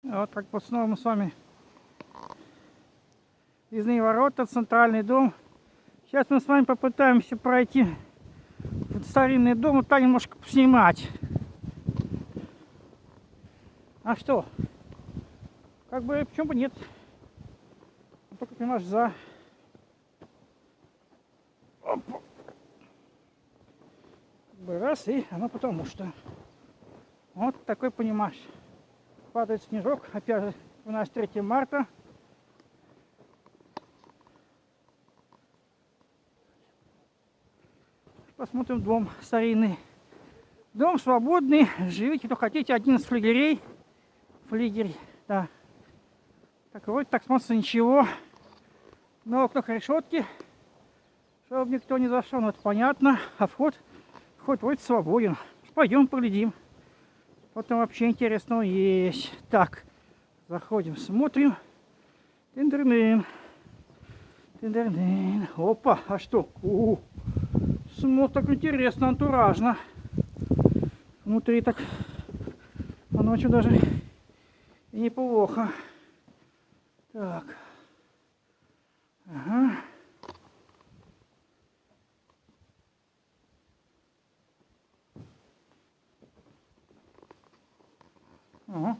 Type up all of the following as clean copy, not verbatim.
Вот так вот снова мы с вами. Въездные ворота, центральный дом. Сейчас мы с вами попытаемся пройти в старинный дом и там немножко поснимать. А что? Как бы, почему бы нет? Только, понимаешь, за... Опа. Как бы раз, и оно потому что. Вот такой, понимаешь, падает снежок. Опять же, у нас 3 марта. Посмотрим дом старинный. Дом свободный. Живите, кто хотите. Один из флигелей. Флигель, да. Так, вроде так смотрится ничего. Но окна решетки. Чтобы никто не зашел, ну это понятно. А вход вроде свободен. Пойдем поглядим. Вот там вообще интересного есть. Так, заходим, смотрим. Тин-дин-дин. Тин-дин-дин. Опа, а что? Смотри, так интересно, антуражно. Внутри так, а ночью даже и неплохо. Так. Ага. Ага.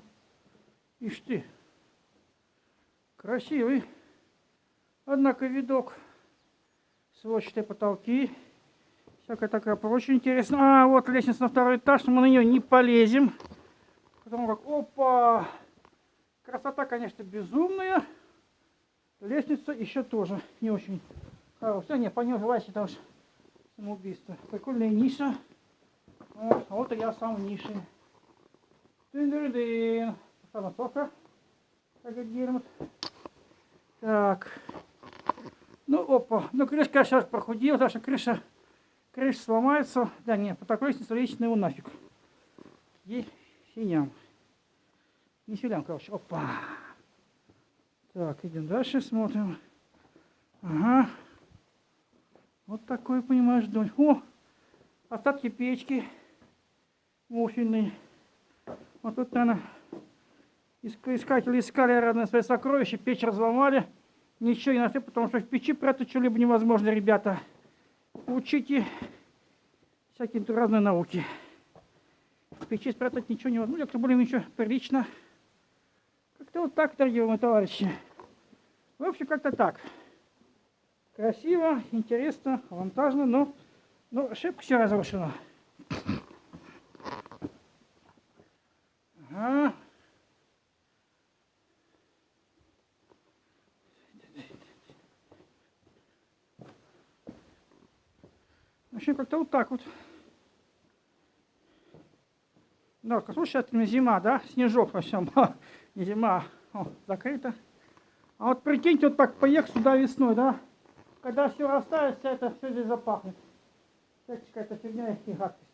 Ишь ты. Красивый. Однако видок. Сводчатые потолки. Всякая такая прочая интересная. А, вот лестница на 2-й этаж, мы на нее не полезем. Потому как, опа! Красота, конечно, безумная. Лестница еще тоже не очень хорошая. Не, по ней желательно, потому что самоубийство. Прикольная ниша. Вот и я сам в нише. Тын-дын-дын. Самая сока. Так. Ну, опа. Ну, крышка сейчас прохудила, потому что крыша сломается. Да нет, по такой лестнице лично его нафиг. И синям. Не силям, короче. Опа. Так, идем дальше, смотрим. Ага. Вот такой, понимаешь, дом. О, остатки печки. Муфельный. Вот тут, наверное, искатели искали разные свои сокровища. Печь разломали. Ничего не нашли, потому что в печи прятать что-либо невозможно, ребята. Учите всякие разные науки. В печи спрятать ничего невозможно. Как-то более-менее прилично. Как-то вот так, дорогие мои товарищи. В общем, как-то так. Красиво, интересно, авантажно, но ошибка все разрушена. Ага. В общем, как-то вот так вот. Да, слушай, это не зима, да? Снежок во всем. Не зима. О, закрыто. А вот прикиньте, вот так поехать сюда весной, да? Когда все растает, это все здесь запахнет. Какая-то фигня и гадкость.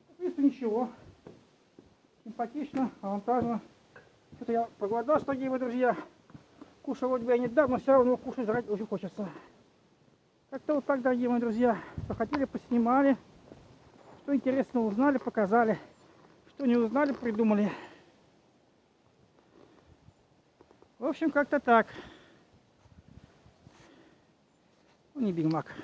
В принципе, ничего. Симпатично, авантажно. Что-то я проголодался, дорогие мои друзья. Кушал вроде бы я не дам, но все равно кушать жрать очень хочется. Как-то вот так, дорогие мои друзья. Что хотели, поснимали. Что интересно узнали, показали. Что не узнали, придумали. В общем, как-то так. Ну, не Биг Мак.